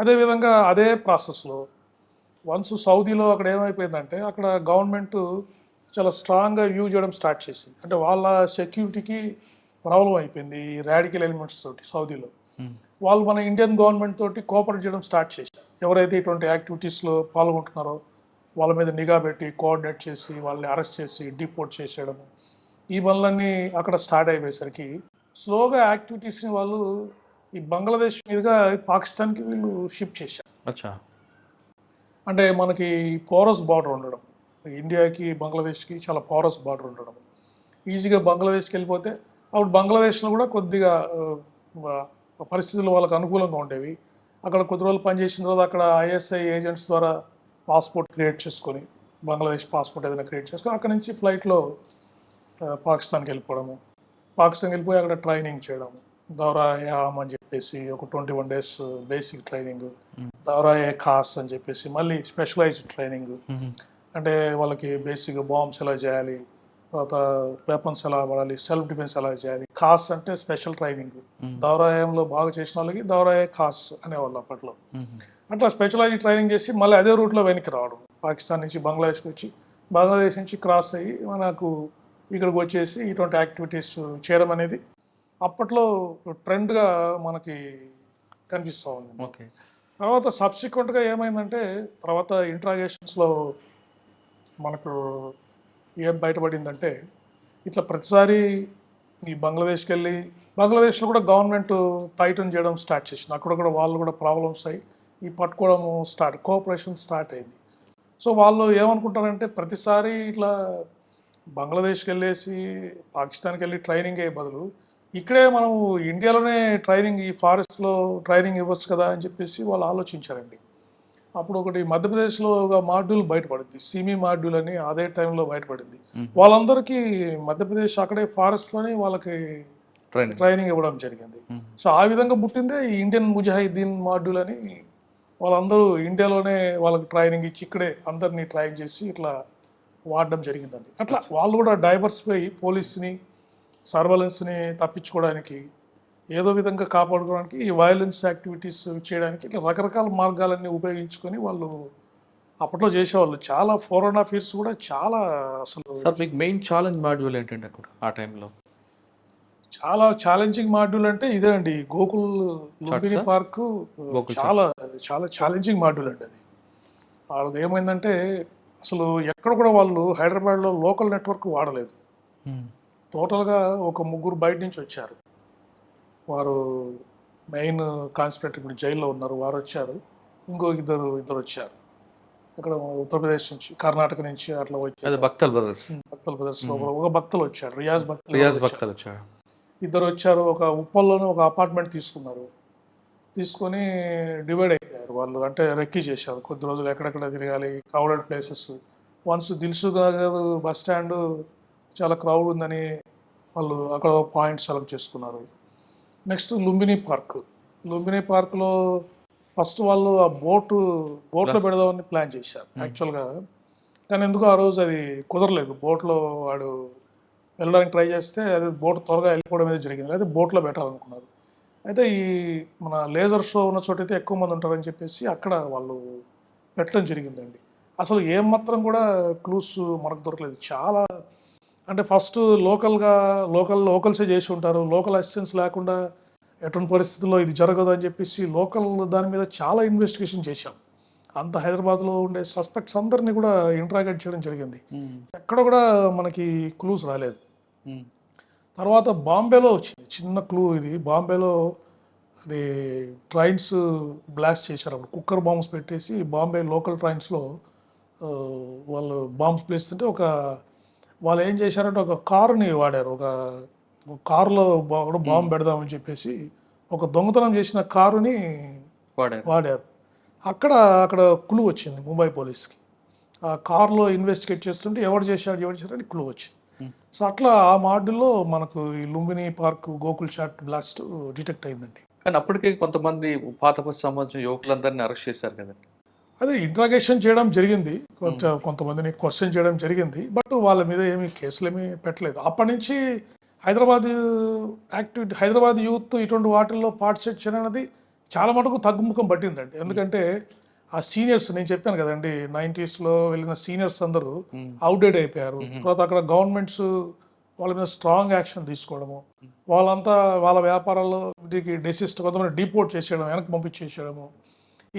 అదేవిధంగా అదే ప్రాసెస్లో వన్స్ సౌదీలో అక్కడ ఏమైపోయిందంటే అక్కడ గవర్నమెంట్ చాలా స్ట్రాంగ్గా వ్యూ చేయడం స్టార్ట్ చేసింది. అంటే వాళ్ళ సెక్యూరిటీకి ప్రాబ్లం అయిపోయింది ఈ రాడికల్ ఎలిమెంట్స్ తోటి సౌదీలో. వాళ్ళు మన ఇండియన్ గవర్నమెంట్ తోటి కోఆపరేట్ చేయడం స్టార్ట్ చేశారు. ఎవరైతే ఇటువంటి యాక్టివిటీస్లో పాల్గొంటున్నారో వాళ్ళ మీద నిఘా పెట్టి కోఆర్డినేట్ చేసి వాళ్ళని అరెస్ట్ చేసి డిపోర్ట్ చేసేయడం, ఈ పనులన్నీ అక్కడ స్టార్ట్ అయిపోయేసరికి స్లోగా యాక్టివిటీస్ని వాళ్ళు ఈ బంగ్లాదేశ్ మీదుగా పాకిస్తాన్కి వీళ్ళు షిఫ్ట్ చేశారు. అచ్చా. అంటే మనకి పోరస్ బార్డర్ ఉండడం, ఇండియాకి బంగ్లాదేశ్కి చాలా పోరస్ బార్డర్ ఉండడం, ఈజీగా బంగ్లాదేశ్కి వెళ్ళిపోతే అప్పుడు బంగ్లాదేశ్లో కూడా కొద్దిగా పరిస్థితులు వాళ్ళకి అనుకూలంగా ఉండేవి. అక్కడ కొద్ది రోజులు పనిచేసిన తర్వాత అక్కడ ఐఎస్ఐ ఏజెంట్స్ ద్వారా పాస్పోర్ట్ క్రియేట్ చేసుకొని, బంగ్లాదేశ్ పాస్పోర్ట్ ఏదైనా క్రియేట్ చేసుకొని అక్కడ నుంచి ఫ్లైట్లో పాకిస్తాన్కి వెళ్ళిపోవడము, పాకిస్తాన్కి వెళ్ళిపోయి అక్కడ ట్రైనింగ్ చేయడము, దౌరా-ఏ-ఆమ్ అని చెప్పేసి ఒక 21 days బేసిక్ ట్రైనింగ్, దౌరా-ఏ ఖాస్ అని చెప్పేసి మళ్ళీ స్పెషలైజ్డ్ ట్రైనింగ్. అంటే వాళ్ళకి బేసిక్ బాంబ్స్ ఎలా చేయాలి, తర్వాత వెపన్స్ ఎలా వాడాలి, సెల్ఫ్ డిఫెన్స్ ఎలా చేయాలి. ఖాస్ అంటే స్పెషల్ ట్రైనింగ్. దౌరా-ఏలో బాగా చేసిన వాళ్ళకి దౌరా-ఏ ఖాస్ అనేవాళ్ళు అప్పట్లో. అట్లా స్పెషలైజ్డ్ ట్రైనింగ్ చేసి మళ్ళీ అదే రూట్లో వెనక్కి రావడం, పాకిస్తాన్ నుంచి బంగ్లాదేశ్కి వచ్చి బంగ్లాదేశ్ నుంచి క్రాస్ అయ్యి మనకు ఇక్కడికి వచ్చేసి ఇటువంటి యాక్టివిటీస్ చేయడం అనేది అప్పట్లో ట్రెండ్గా మనకి కనిపిస్తూ ఉంది. ఓకే. తర్వాత సబ్సిక్వెంట్గా ఏమైందంటే తర్వాత ఇంట్రాగేషన్స్లో మనకు ఏం బయటపడిందంటే ఇట్లా ప్రతిసారి ఈ బంగ్లాదేశ్కి వెళ్ళి బంగ్లాదేశ్లో కూడా గవర్నమెంట్ టైటన్ చేయడం స్టార్ట్ చేసింది. అక్కడ కూడా వాళ్ళు కూడా ప్రాబ్లమ్స్ అయ్యి ఈ పట్టుకోవడము కోఆపరేషన్ స్టార్ట్ అయింది. సో వాళ్ళు ఏమనుకుంటారంటే ప్రతిసారి ఇట్లా బంగ్లాదేశ్కి వెళ్ళేసి పాకిస్తాన్కి వెళ్ళి ట్రైనింగ్ అయ్యే బదులు ఇక్కడే మనం ఇండియాలోనే ట్రైనింగ్ ఈ ఫారెస్ట్లో ట్రైనింగ్ ఇవ్వచ్చు కదా అని చెప్పేసి వాళ్ళు ఆలోచించారండి. అప్పుడు ఒకటి మధ్యప్రదేశ్లో ఒక మాడ్యూల్ బయటపడింది, సిమి మాడ్యూల్ అని అదే టైంలో బయటపడింది. వాళ్ళందరికీ మధ్యప్రదేశ్ అక్కడే ఫారెస్ట్లోనే వాళ్ళకి ట్రైనింగ్ ఇవ్వడం జరిగింది. సో ఆ విధంగా పుట్టిందే ఈ ఇండియన్ ముజాహిద్దీన్ మాడ్యూల్ అని. వాళ్ళందరూ ఇండియాలోనే వాళ్ళకి ట్రైనింగ్ ఇచ్చి ఇక్కడే అందరినీ ట్రైన్ చేసి ఇట్లా వాడడం జరిగిందండి. అట్లా వాళ్ళు కూడా డైవర్సిఫై పోలీస్ని సర్వలెన్స్ని తప్పించుకోవడానికి ఏదో విధంగా కాపాడుకోవడానికి ఈ వైలెన్స్ యాక్టివిటీస్ చేయడానికి ఇట్లా రకరకాల మార్గాలన్నీ ఉపయోగించుకొని వాళ్ళు అప్పట్లో చేసేవాళ్ళు. చాలా 4.5 years కూడా చాలా అసలు. సార్ మీకు మెయిన్ ఛాలెంజ్ మాడ్యూల్ ఏంటంటే అక్కడ ఆ టైంలో? చాలా ఛాలెంజింగ్ మాడ్యూల్ అంటే ఇదేనండి, గోకుల్ లుంబిని పార్క్ చాలా చాలా ఛాలెంజింగ్ మాడ్యూల్ అండి అది. అది ఏమైందంటే అసలు ఎక్కడ కూడా వాళ్ళు హైదరాబాద్లో లోకల్ నెట్వర్క్ వాడలేదు. టోటల్గా ఒక 3 బయట నుంచి వచ్చారు. వారు మెయిన్ కాన్స్పిరేటర్ ఇప్పుడు జైల్లో ఉన్నారు, వారు వచ్చారు. ఇంకో ఇద్దరు వచ్చారు ఇక్కడ ఉత్తరప్రదేశ్ నుంచి, కర్ణాటక నుంచి అట్లా వచ్చారు. బక్తల్ బ్రదర్స్ ఒక భక్తులు వచ్చారు, రియాజ్ బక్తల్ వచ్చారు. ఇద్దరు వచ్చారు. ఒక ఉప్పల్లోనే ఒక అపార్ట్మెంట్ తీసుకున్నారు, తీసుకొని డివైడ్ అయిపోయారు వాళ్ళు. అంటే రెక్కీ చేశారు, కొద్ది రోజులు ఎక్కడెక్కడ తిరగాలి, crowded places. Once Dilsukh Nagar bus stand చాలా క్రౌడ్ ఉందని వాళ్ళు అక్కడ పాయింట్ సెలెక్ట్ చేసుకున్నారు. నెక్స్ట్ లుంబిని పార్క్లో ఫస్ట్ వాళ్ళు ఆ బోట్లో పెడదామని ప్లాన్ చేశారు యాక్చువల్గా. కానీ ఎందుకు ఆ రోజు అది కుదరలేదు. బోట్లో వాడు వెళ్ళడానికి ట్రై చేస్తే అది బోట్ త్వరగా వెళ్ళిపోవడం అనేది జరిగింది. అయితే బోట్లో పెట్టాలనుకున్నారు. అయితే ఈ మన లేజర్ షో ఉన్న చోటైతే ఎక్కువ మంది ఉంటారని చెప్పేసి అక్కడ వాళ్ళు పెట్టడం జరిగిందండి. అసలు ఏం మాత్రం కూడా క్లూస్ మనకు దొరకలేదు. చాలా అంటే ఫస్ట్ లోకల్సే చేసి ఉంటారు. లోకల్ అసిస్టెన్స్ లేకుండా ఎటువంటి పరిస్థితుల్లో ఇది జరగదు అని చెప్పేసి లోకల్ దాని మీద చాలా ఇన్వెస్టిగేషన్ చేశాం. అంత హైదరాబాద్లో ఉండే సస్పెక్ట్స్ అందరినీ కూడా ఇంట్రాగేట్ చేయడం జరిగింది. ఎక్కడ కూడా మనకి క్లూస్ రాలేదు. తర్వాత బాంబేలో వచ్చింది చిన్న క్లూ. ఇది బాంబేలో అది ట్రైన్స్ బ్లాస్ట్ చేశారు. అప్పుడు కుక్కర్ బాంబ్స్ పెట్టేసి బాంబే లోకల్ ట్రైన్స్లో వాళ్ళు బాంబ్స్ పేస్తుంటే వాళ్ళు ఏం చేశారంటే ఒక కారుని వాడారు. ఒక కారులో బాంబు పెడదామని చెప్పేసి ఒక దొంగతనం చేసిన కారుని వాడారు. అక్కడ క్లూ వచ్చింది ముంబై పోలీస్కి. ఆ కారులో ఇన్వెస్టిగేట్ చేస్తుంటే ఎవరు చేశారని క్లూ వచ్చింది. సో అట్లా ఆ మాడ్యూల్లో మనకు ఈ Lumbini park Gokul Chat blast detect అయిందండి. కానీ అప్పటికే కొంతమంది పాత సంబంధించిన యువకులందరినీ అరెస్ట్ చేశారు కదండి. అదే ఇంట్రాగేషన్ చేయడం జరిగింది, కొంతమందిని క్వశ్చన్ చేయడం జరిగింది. బట్ వాళ్ళ మీద కేసులు ఏమీ పెట్టలేదు. అప్పటి నుంచి హైదరాబాద్ యూత్ ఇటువంటి వాటిల్లో పార్టిసిపేట్ చేయడం అనేది చాలా మటుకు తగ్గుముఖం పట్టిందండి. ఎందుకంటే ఆ సీనియర్స్ నేను చెప్పాను కదండి, 90స్లో వెళ్ళిన సీనియర్స్ అందరూ అవుట్డేట్ అయిపోయారు. తర్వాత అక్కడ గవర్నమెంట్స్ వాళ్ళ మీద స్ట్రాంగ్ యాక్షన్ తీసుకోవడము, వాళ్ళంతా వాళ్ళ వ్యాపారాల్లో వీటికి డెసిస్ట్ కొంతమంది డిపోర్ట్ చేసేయడం, వెనక్కి పంపించేసేయడము,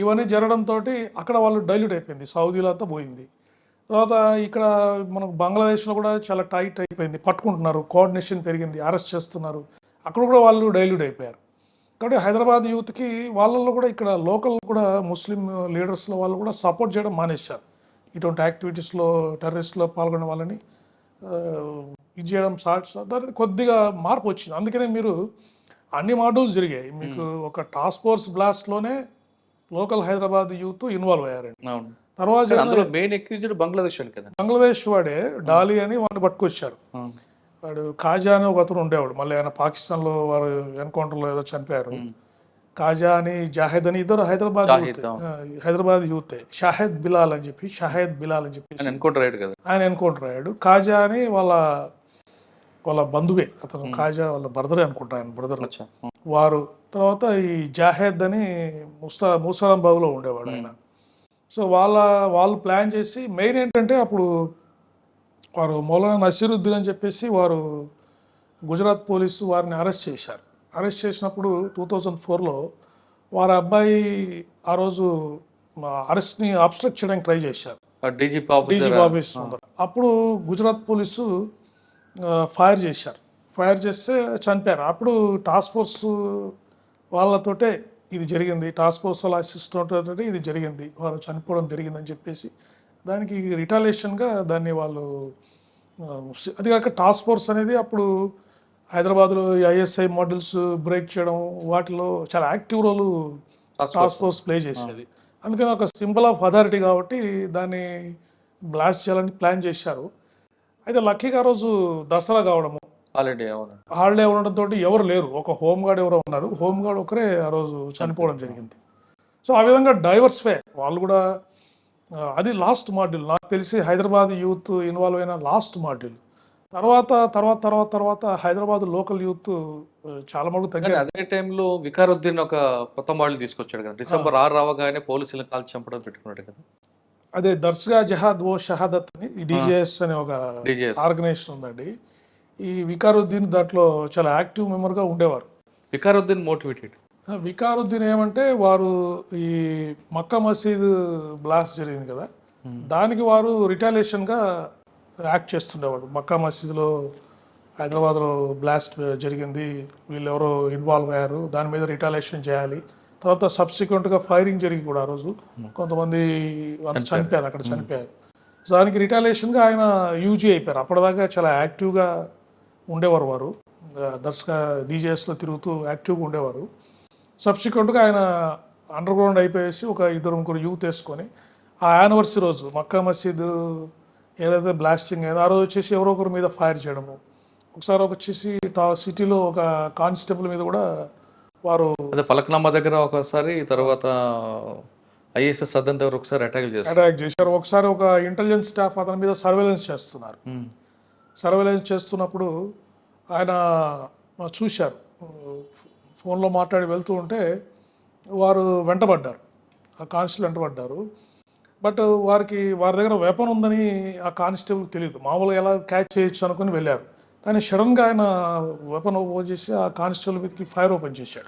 ఇవన్నీ జరగడంతో అక్కడ వాళ్ళు డైల్యూట్ అయిపోయింది. సౌదీలో అంతా పోయింది. తర్వాత ఇక్కడ మనకు బంగ్లాదేశ్లో కూడా చాలా టైట్ అయిపోయింది, పట్టుకుంటున్నారు, కోఆర్డినేషన్ పెరిగింది, అరెస్ట్ చేస్తున్నారు, అక్కడ కూడా వాళ్ళు డైల్యూట్ అయిపోయారు. కాబట్టి హైదరాబాద్ యూత్కి వాళ్ళల్లో కూడా ఇక్కడ లోకల్ కూడా ముస్లిం లీడర్స్లో వాళ్ళు కూడా సపోర్ట్ చేయడం మానేశారు. ఇటువంటి యాక్టివిటీస్లో టెర్రరిస్ట్లో పాల్గొనే వాళ్ళని ఇది చేయడం దానికి కొద్దిగా మార్పు వచ్చింది. అందుకనే మీరు అన్ని మాడ్యూల్స్ జరిగాయి. మీకు ఒక టాస్క్ ఫోర్స్ బ్లాస్ట్లోనే లోకల్ హైదరాబాద్ యూత్ ఇన్వాల్వ్ అయ్యారండి. అవును. తర్వాత కానీ అందులో మెయిన్ ఎక్యూజ్డ్ బంగ్లాదేశ్ అని కదా. బంగ్లాదేశ్ వాడే డాలి అని వాడిని పట్టుకొచ్చారు. అవును. వాడు ఖాజా అని ఒక అతను ఉండేవాడు, మళ్ళీ ఆయన పాకిస్తాన్లో వారు ఎన్కౌంటర్లో ఏదో చనిపోయారు. ఖాజా అని జాహెద్ అని ఇద్దరు హైదరాబాద్ జాహిద్, యూత్, హైదరాబాద్ యూతే. షాహెద్ బిలాల్ అని చెప్పి ఆయన ఎన్కౌంటర్ అయ్యాడు కదా. ఆయన ఎన్కౌంటర్ అయ్యాడు. ఖాజా అని వాళ్ళ బంధువే అతను, ఖాజా వాళ్ళ బ్రదరే అనుకుంటా, ఆయన బ్రదర్ అచ్చా. వారు. తర్వాత ఈ జాహెద్ అని మూసారాంబాబులో ఉండేవాడు ఆయన. సో వాళ్ళు ప్లాన్ చేసి మెయిన్ ఏంటంటే అప్పుడు వారు మౌలానా నసీరుద్దీన్ అని చెప్పేసి వారు గుజరాత్ పోలీసు వారిని అరెస్ట్ చేశారు. అరెస్ట్ చేసినప్పుడు 2004లో వారి అబ్బాయి ఆ రోజు అరెస్ట్ని అబ్స్ట్రక్ట్ చేయడానికి ట్రై చేశారు డీజీపీ ఆఫీస్ ముందర. అప్పుడు గుజరాత్ పోలీసు ఫైర్ చేశారు. ఫైర్ చేస్తే చనిపోయారు. అప్పుడు టాస్క్ ఫోర్స్ వాళ్ళతోటే ఇది జరిగింది, టాస్క్ ఫోర్స్ వాళ్ళ అసిస్టెంట్ తోటి ఇది జరిగింది, వారు చనిపోవడం జరిగిందని చెప్పేసి దానికి రిటాలియేషన్గా దాన్ని వాళ్ళు అది కాక టాస్క్ ఫోర్స్ అనేది అప్పుడు హైదరాబాద్లో ఐఎస్ఐ మోడల్స్ బ్రేక్ చేయడం వాటిలో చాలా active role task force play చేసేది. అందుకని ఒక సింబల్ ఆఫ్ అథారిటీ కాబట్టి దాన్ని బ్లాస్ట్ చేయాలని ప్లాన్ చేశారు. అయితే లక్కీగా ఆ రోజు దసరా కావడము, హాలిడే ఉండడంతో ఎవరు లేరు, ఒక హోంగార్డ్ ఎవరో ఉన్నారు, హోంగార్డ్ ఒకరే ఆ రోజు చనిపోవడం జరిగింది. సో ఆ విధంగా డైవర్స్ఫై వాళ్ళు కూడా. అది లాస్ట్ మాడ్యూల్ నాకు తెలిసి హైదరాబాద్ యూత్ ఇన్వాల్వ్ అయిన లాస్ట్ మాడ్యూల్. తర్వాత హైదరాబాద్ లోకల్ యూత్ చాలా మటుకు తగ్గారు. అదే టైంలో వికారుద్దీన్ ఒక కొత్త మోడల్ తీసుకొచ్చాడు కదా. డిసెంబర్ 6 రావగానే పోలీసులను కాల్చి చంపడం పెట్టుకున్నాడు కదా. అదే దర్స్గా జహాద్ ఓ షహాదత్ అని డిజేఎస్ అనే ఒక ఆర్గనైజేషన్ ఉందండి. ఈ వికారుద్దీన్ దాంట్లో చాలా యాక్టివ్ మెంబర్గా ఉండేవారు. వికారుద్దీన్ మోటివేటెడ్. వికారుద్దీన్ ఏమంటే వారు ఈ మక్కా మసీద్ బ్లాస్ట్ జరిగింది కదా, దానికి వారు రిటాలియేషన్గా యాక్ట్ చేస్తుండేవాడు. మక్కా మసీద్లో హైదరాబాద్లో బ్లాస్ట్ జరిగింది, వీళ్ళు ఎవరో ఇన్వాల్వ్ అయ్యారు, దాని మీద రిటాలియేషన్ చేయాలి. తర్వాత సబ్సిక్వెంట్గా ఫైరింగ్ జరిగి కూడా ఆ రోజు కొంతమంది చనిపోయారు, అక్కడ చనిపోయారు. దానికి రిటాలియేషన్గా ఆయన యూజీ అయిపోయారు. అప్పటిదాకా చాలా యాక్టివ్గా ఉండేవారు వారు, దర్శక డీజేఎస్లో తిరుగుతూ యాక్టివ్గా ఉండేవారు. సబ్సిక్వెంట్గా ఆయన అండర్ గ్రౌండ్ అయిపోయేసి ఒక 2-3 యూత్ వేసుకొని ఆ యానివర్సరీ రోజు మక్కా మసీద్ ఏదైతే బ్లాస్టింగ్ అయిందో ఆ రోజు వచ్చేసి ఎవరో ఒకరి మీద ఫైర్ చేయడము. ఒకసారి వచ్చేసి సిటీలో ఒక కానిస్టేబుల్ మీద కూడా వారు ఫలక్నామా దగ్గర ఒకసారి, తర్వాత ఐఎస్ఎస్ సదన్ దగ్గర ఒకసారి అటాక్ చేశారు. ఒకసారి ఒక ఇంటెలిజెన్స్ స్టాఫ్ అతని మీద సర్వేలెన్స్ చేస్తున్నారు. సర్వేలెన్స్ చేస్తున్నప్పుడు ఆయన చూశారు, ఫోన్లో మాట్లాడి వెళ్తూ ఉంటే వారు వెంటబడ్డారు, ఆ కానిస్టేబుల్ వెంటబడ్డారు. బట్ వారి దగ్గర వెపన్ ఉందని ఆ కానిస్టేబుల్కి తెలియదు. మామూలుగా ఎలా క్యాచ్ చేయొచ్చు అనుకుని వెళ్ళారు. కానీ సడన్గా ఆయన వెపన్ ఓపెన్ చేసి ఆ కానిస్టేబుల్ మీదకి ఫైర్ ఓపెన్ చేశాడు.